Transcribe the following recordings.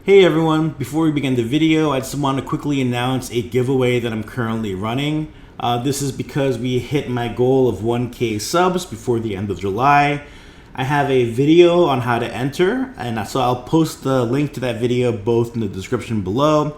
Hey everyone, before we begin the video, I just want to quickly announce a giveaway that I'm currently running. This is because we hit my goal of 1K subs before the end of July. I have a video on how to enter, and so I'll post the link to that video both in the description below,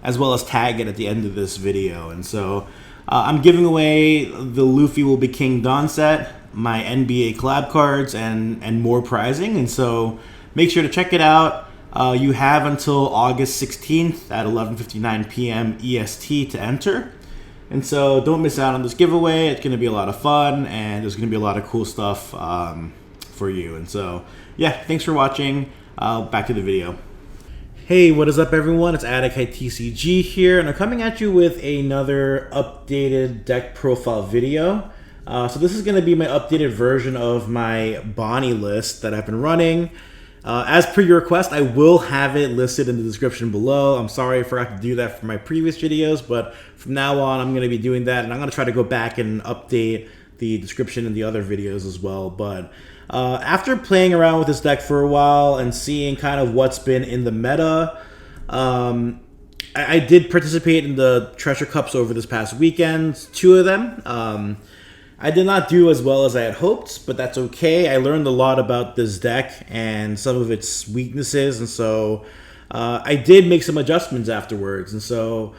as well as tag it at the end of this video. And so I'm giving away the Luffy Will Be King Dawn set, my NBA collab cards, and more prizing. And so make sure to check it out. You have until August 16th at 11:59 p.m. EST to enter. And so don't miss out on this giveaway. It's going to be a lot of fun, and there's going to be a lot of cool stuff for you. And so, yeah, thanks for watching. Back to the video. Hey, what is up, everyone? It's adakai TCG here, and I'm coming at you with another updated deck profile video. So this is going to be my updated version of my Bonney list that I've been running. As per your request, I will have it listed in the description below. I'm sorry I forgot to do that for my previous videos, but from now on, I'm going to be doing that, and I'm going to try to go back and update the description in the other videos as well. But after playing around with this deck for a while and seeing kind of what's been in the meta, I did participate in the Treasure Cups over this past weekend, 2 of them. I did not do as well as I had hoped, but that's okay. I learned a lot about this deck and some of its weaknesses, and so I did make some adjustments afterwards. And so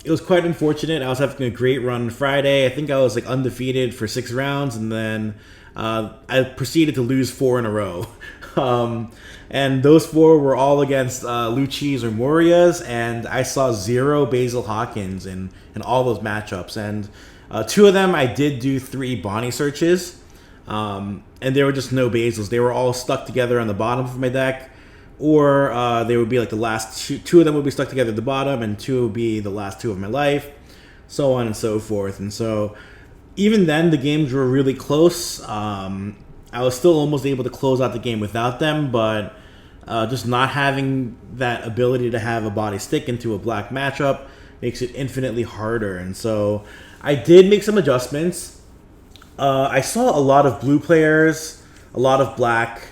it was quite unfortunate. I was having a great run on Friday. I think I was like undefeated for 6 rounds, and then I proceeded to lose 4 in a row. And those 4 were all against Lucci's or Moria's, and I saw 0 Basil Hawkins in all those matchups. And 2 of them, I did do 3 Bonney searches, and there were just no Basils. They were all stuck together on the bottom of my deck, or they would be like the last 2 of them would be stuck together at the bottom, and 2 would be the last 2 of my life, so on and so forth. And so even then, the games were really close. I was still almost able to close out the game without them, but just not having that ability to have a body stick into a black matchup makes it infinitely harder. And so I did make some adjustments. I saw a lot of blue players, a lot of black,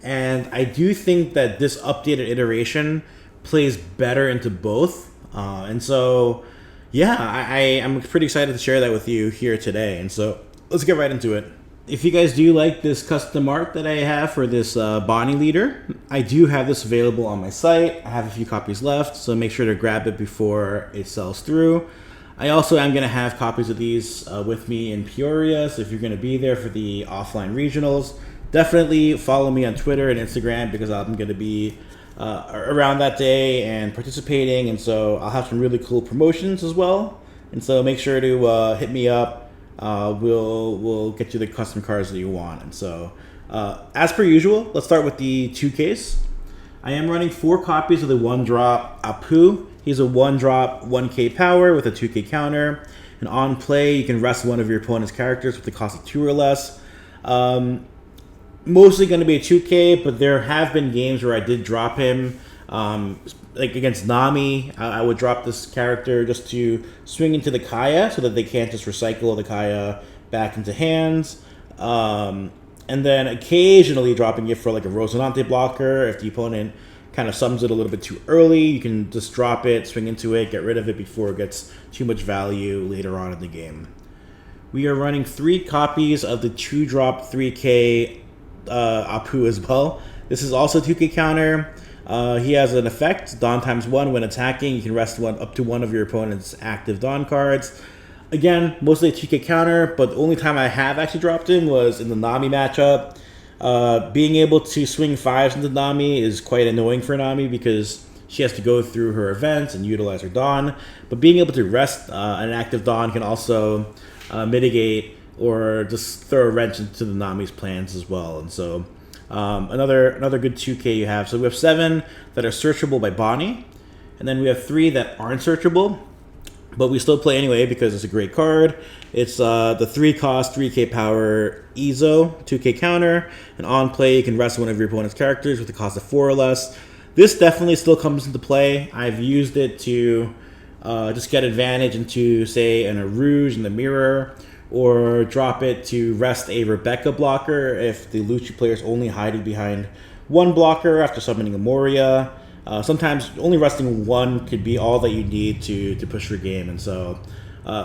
and I do think that this updated iteration plays better into both. And so, yeah, I'm pretty excited to share that with you here today. And so let's get right into it. If you guys do like this custom art that I have for this Bonney leader, I do have this available on my site. I have a few copies left, so make sure to grab it before it sells through. I also am going to have copies of these with me in Peoria, so if you're going to be there for the offline regionals, definitely follow me on Twitter and Instagram, because I'm going to be around that day and participating, and so I'll have some really cool promotions as well. And so make sure to hit me up. We'll get you the custom cards that you want. And so, as per usual, let's start with the 2Ks. I am running 4 copies of the 1-drop Apu. He's a 1-drop 1K power with a 2K counter. And on play, you can rest one of your opponent's characters with the cost of 2 or less. Mostly going to be a 2K, but there have been games where I did drop him. Like against Nami, I would drop this character just to swing into the Kaya so that they can't just recycle the Kaya back into hands. And then occasionally dropping it for like a Rosinante blocker. If the opponent kind of summons it a little bit too early, you can just drop it, swing into it, get rid of it before it gets too much value later on in the game. We are running 3 copies of the 2-drop 3K Apu as well. This is also 2K counter. He has an effect, Dawn ×1. When attacking, you can rest up to one of your opponent's active Dawn cards. Again, mostly a 2K counter, but the only time I have actually dropped him was in the Nami matchup. Being able to swing 5s into Nami is quite annoying for Nami because she has to go through her events and utilize her Dawn. But being able to rest an active Dawn can also mitigate or just throw a wrench into the Nami's plans as well. And so another good 2K you have. So we have 7 that are searchable by Bonney, and then we have 3 that aren't searchable, but we still play anyway because it's a great card. It's the 3-cost 3K power Izo 2K counter, and on play you can rest one of your opponent's characters with the cost of 4 or less. This definitely still comes into play. I've used it to just get advantage into, say, a Rouge in the mirror, or drop it to rest a Rebecca blocker if the Lucci player is only hiding behind one blocker after summoning a Moria. Sometimes only resting one could be all that you need to push your game, and so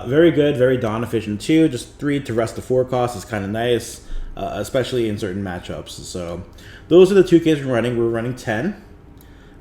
very good, very Dawn efficient too. Just 3 to rest the 4 cost is kind of nice, especially in certain matchups. So those are the 2 Ks we're running. We're running 10.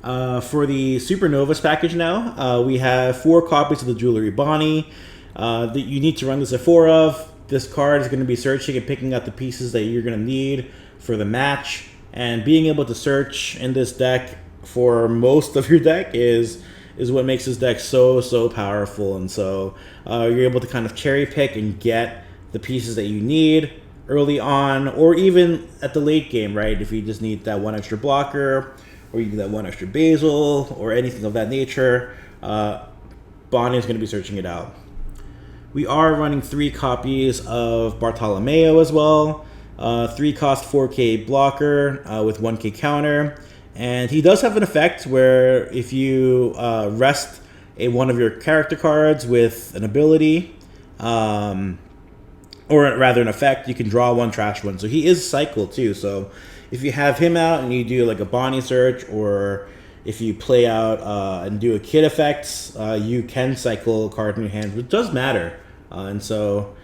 For the Supernovas package now, we have 4 copies of the Jewelry Bonney. That you need to run this at 4 of. This card is going to be searching and picking out the pieces that you're going to need for the match, and being able to search in this deck for most of your deck is what makes this deck so powerful. And so you're able to kind of cherry pick and get the pieces that you need early on, or even at the late game, right? If you just need that 1 extra blocker, or you need that 1 extra Basil, or anything of that nature, Bonnie is going to be searching it out. We are running 3 copies of Bartolomeo as well. 3 cost 4K blocker with 1K counter. And he does have an effect where if you rest one of your character cards with an ability, or rather an effect, you can draw 1 trash one. So he is cycle too. So if you have him out and you do like a Bonnie search, or if you play out and do a Kid effects, you can cycle a card in your hand, which does matter. And so,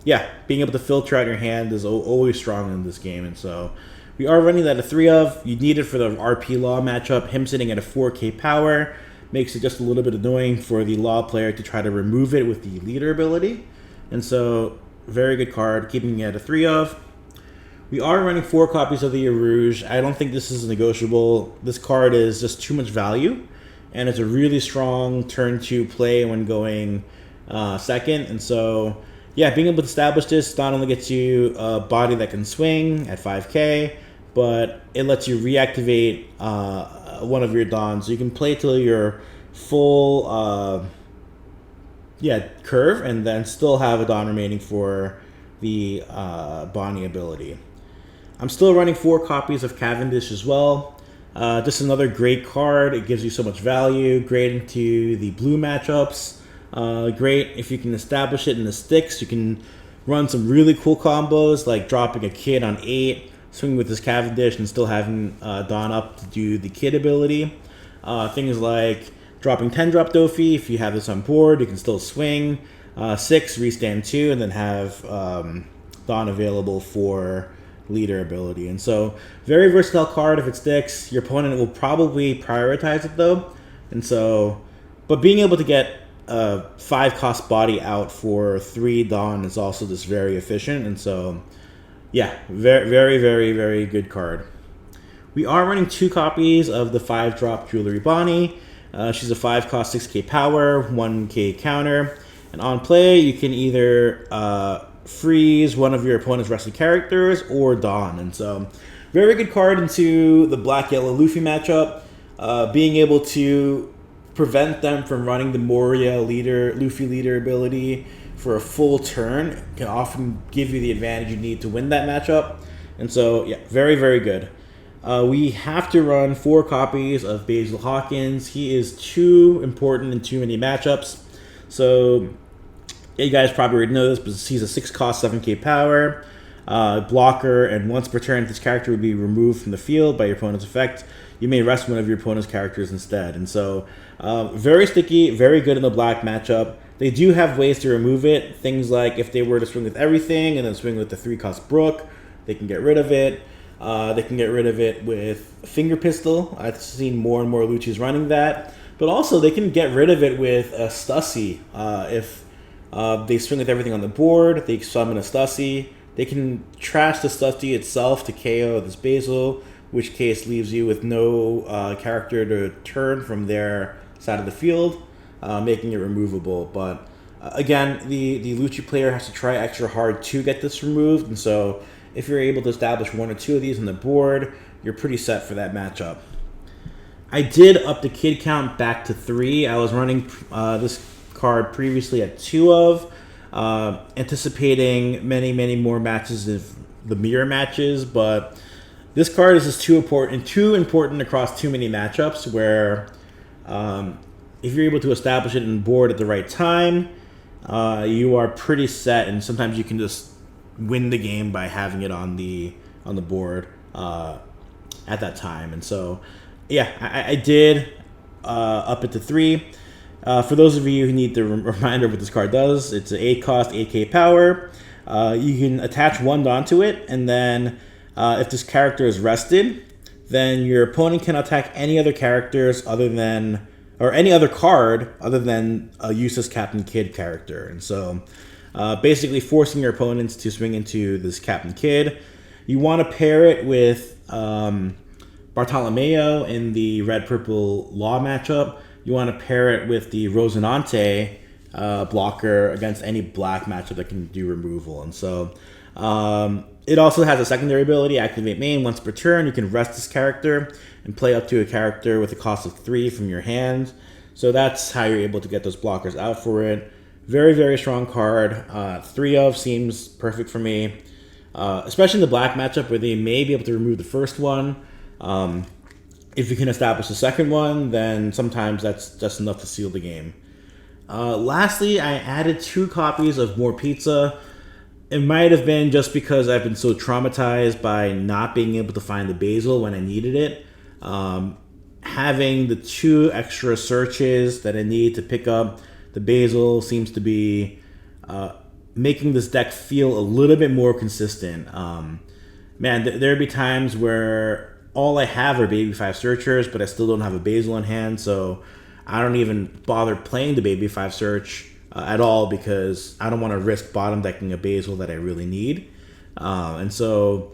yeah, being able to filter out your hand is always strong in this game. And so we are running that at 3 of. You need it for the RP Law matchup. Him sitting at a 4K power makes it just a little bit annoying for the Law player to try to remove it with the leader ability. And so, very good card, keeping it at a 3 of. We are running 4 copies of the Rouge. I don't think this is negotiable. This card is just too much value, and it's a really strong turn 2 play when going second. And so, yeah, being able to establish this not only gets you a body that can swing at 5K, but it lets you reactivate one of your Dawns. So you can play till your full curve, and then still have a Dawn remaining for the Bonnie ability. I'm still running 4 copies of Cavendish as well. Just another great card. It gives you so much value. Great into the blue matchups. Great if you can establish it in the sticks. You can run some really cool combos, like dropping a Kid on 8, swinging with this Cavendish, and still having Dawn up to do the Kid ability. Things like dropping 10-drop Dofi. If you have this on board, you can still swing 6, restand 2, and then have Dawn available for leader ability. And so, very versatile card if it sticks. Your opponent will probably prioritize it though. And so, but being able to get a 5 cost body out for 3 Dawn is also just very efficient. And so, yeah, very good card. We are running 2 copies of the 5-drop Jewelry Bonney. She's a 5 cost 6K power, 1K counter. And on play, you can either freeze one of your opponent's rested characters or Dawn. And so, very good card into the black-yellow Luffy matchup. Being able to prevent them from running the Moria Luffy leader ability for a full turn can often give you the advantage you need to win that matchup. And so, yeah, very good. We have to run 4 copies of Basil Hawkins. He is too important in too many matchups. So, you guys probably already know this, but he's a 6 cost 7K power blocker, and once per turn, this character would be removed from the field by your opponent's effect. You may rest one of your opponent's characters instead. And so, very sticky, very good in the black matchup. They do have ways to remove it. Things like if they were to swing with everything and then swing with the 3-cost Brook, they can get rid of it. They can get rid of it with Finger Pistol. I've seen more and more Luchis running that. But also, they can get rid of it with a Stussy. If they swing with everything on the board, they summon a Stussy. They can trash the Stussy itself to KO this Basil, which case leaves you with no character to turn from their side of the field, making it removable. But again, the Lucci player has to try extra hard to get this removed, and so if you're able to establish 1 or 2 of these on the board, you're pretty set for that matchup. I did up the Kid count back to 3. I was running this card previously at 2 of, anticipating many more matches of the mirror matches, but this card is just too important across too many matchups where if you're able to establish it on the board at the right time, you are pretty set, and sometimes you can just win the game by having it on the board at that time. And so yeah, I did up it to 3. For those of you who need the reminder of what this card does, it's an 8 cost, 8k power. You can attach 1 onto it, and then if this character is rested, then your opponent can attack any other characters other than, or any other card other than a useless Captain Kid character. And so basically forcing your opponents to swing into this Captain Kid. You want to pair it with Bartolomeo in the red-purple law matchup. You want to pair it with the Rosinante blocker against any black matchup that can do removal. And so it also has a secondary ability, Activate Main. Once per turn, you can rest this character and play up to a character with a cost of 3 from your hand. So that's how you're able to get those blockers out for it. Very, very strong card. 3 of seems perfect for me, especially in the black matchup where they may be able to remove the first one. If you can establish the second one, then sometimes that's just enough to seal the game. Lastly, I added 2 copies of More Pizza. It might have been just because I've been so traumatized by not being able to find the Basil when I needed it. Having the 2 extra searches that I need to pick up the Basil seems to be making this deck feel a little bit more consistent. Man, there'd be times where all I have are Baby 5 searchers, but I still don't have a Basil in hand, so I don't even bother playing the Baby 5 search at all because I don't want to risk bottom decking a Basil that I really need. And so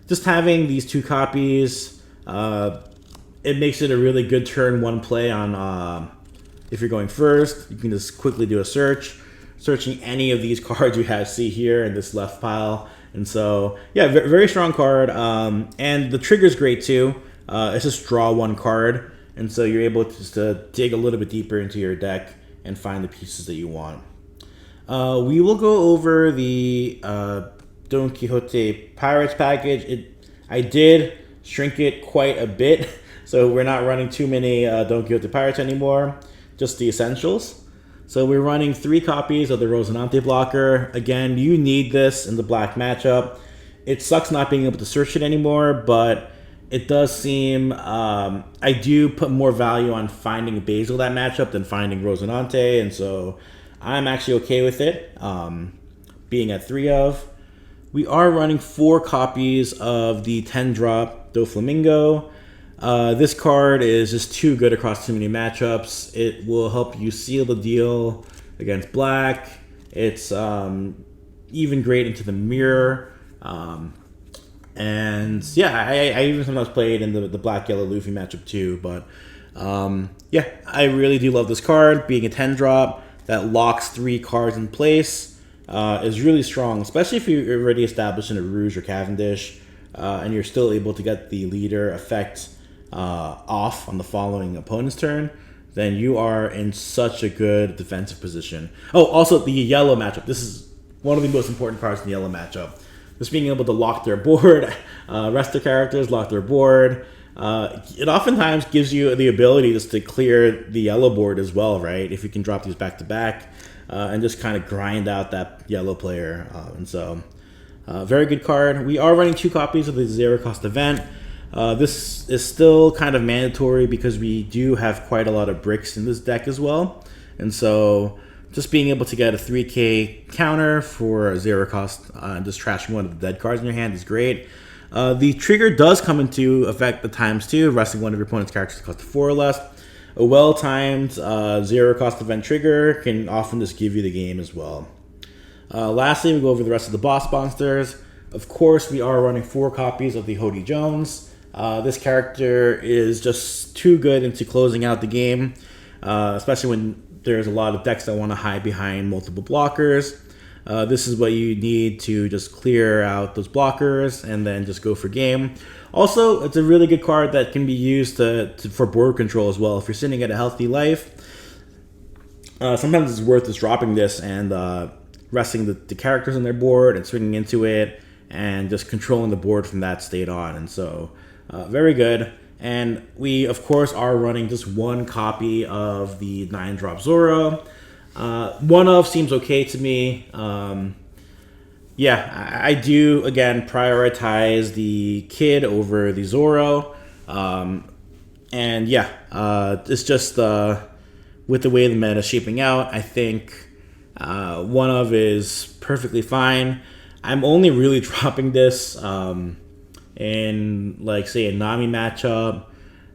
just having these 2 copies, it makes it a really good turn 1 play on if you're going first. You can just quickly do a search, searching any of these cards you have see here in this left pile. And so, yeah, very strong card. And the trigger's great too. It's just draw 1 card. And so you're able to just dig a little bit deeper into your deck and find the pieces that you want. We will go over the Don Quixote Pirates package. I did shrink it quite a bit. So we're not running too many Don Quixote Pirates anymore. Just the essentials. So we're running 3 copies of the Rosinante blocker. Again, you need this in the black matchup. It sucks not being able to search it anymore, but it does seem I do put more value on finding Basil that matchup than finding Rosinante, and so I'm actually okay with it being at 3 of. We are running 4 copies of the 10-drop Doflamingo. This card is just too good across too many matchups. It will help you seal the deal against black. It's even great into the mirror. And yeah, I even sometimes played in the black-yellow Luffy matchup too. But yeah, I really do love this card. Being a 10-drop that locks 3 cards in place is really strong, especially if you're already established in a Rouge or Cavendish and you're still able to get the leader effect off on the following opponent's turn, then you are in such a good defensive position. Oh, also the yellow matchup. This is one of the most important cards in the yellow matchup. Just being able to lock their board, rest their characters, lock their board. It oftentimes gives you the ability just to clear the yellow board as well, right? If you can drop these back to back and just kind of grind out that yellow player. And so, very good card. We are running 2 copies of the 0 cost event. This is still kind of mandatory because we do have quite a lot of bricks in this deck as well. And so just being able to get a 3k counter for 0 cost and just trashing one of the dead cards in your hand is great. The trigger does come into effect at times too, resting one of your opponent's characters to cost 4 or less. A well-timed 0 cost event trigger can often just give you the game as well. Lastly, we go over the rest of the boss monsters. Of course, we are running 4 copies of the Hody Jones. This character is just too good into closing out the game, especially when there's a lot of decks that want to hide behind multiple blockers. This is what you need to just clear out those blockers and then just go for game. Also, it's a really good card that can be used for board control as well. If you're sitting at a healthy life, sometimes it's worth just dropping this and resting the characters on their board and swinging into it and just controlling the board from that state on. And so very good. And we, of course, are running just 1 copy of the 9-drop Zoro. 1 of seems okay to me. Yeah, I do, again, prioritize the Kid over the Zoro. And yeah, it's just with the way the meta is shaping out, I think one of is perfectly fine. I'm only really dropping this in, like, say, a Nami matchup,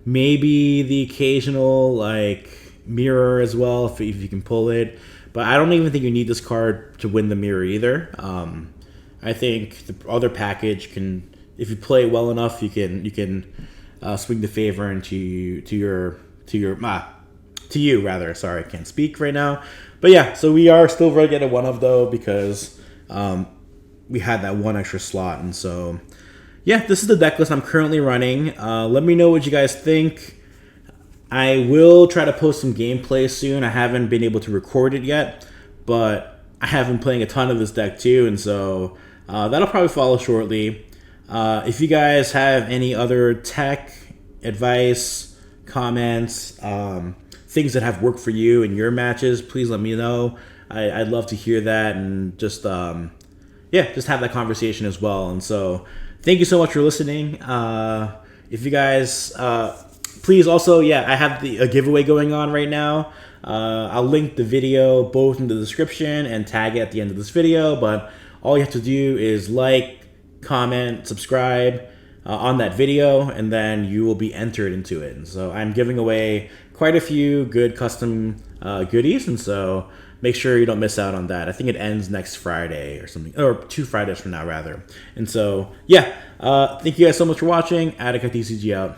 maybe the occasional like mirror as well if you can pull it. But I don't even think you need this card to win the mirror either. I think the other package can, if you play it well enough, you can swing the favor into you rather. Sorry, I can't speak right now. But yeah, so we are still running at a one of though because we had that one extra slot, and so yeah, this is the deck list I'm currently running. Let me know what you guys think. I will try to post some gameplay soon. I haven't been able to record it yet, but I have been playing a ton of this deck too, and so that'll probably follow shortly. If you guys have any other tech advice, comments, things that have worked for you in your matches, please let me know. I'd love to hear that, and just just have that conversation as well. And so thank you so much for listening. If you guys please also, I have a giveaway going on right now. I'll link the video both in the description and tag it at the end of this video, but all you have to do is like, comment, subscribe on that video, and then you will be entered into it. And so I'm giving away quite a few good custom goodies, and so make sure you don't miss out on that. I think it ends next Friday or something, or 2 Fridays from now rather. And so thank you guys so much for watching. Adakai TCG out.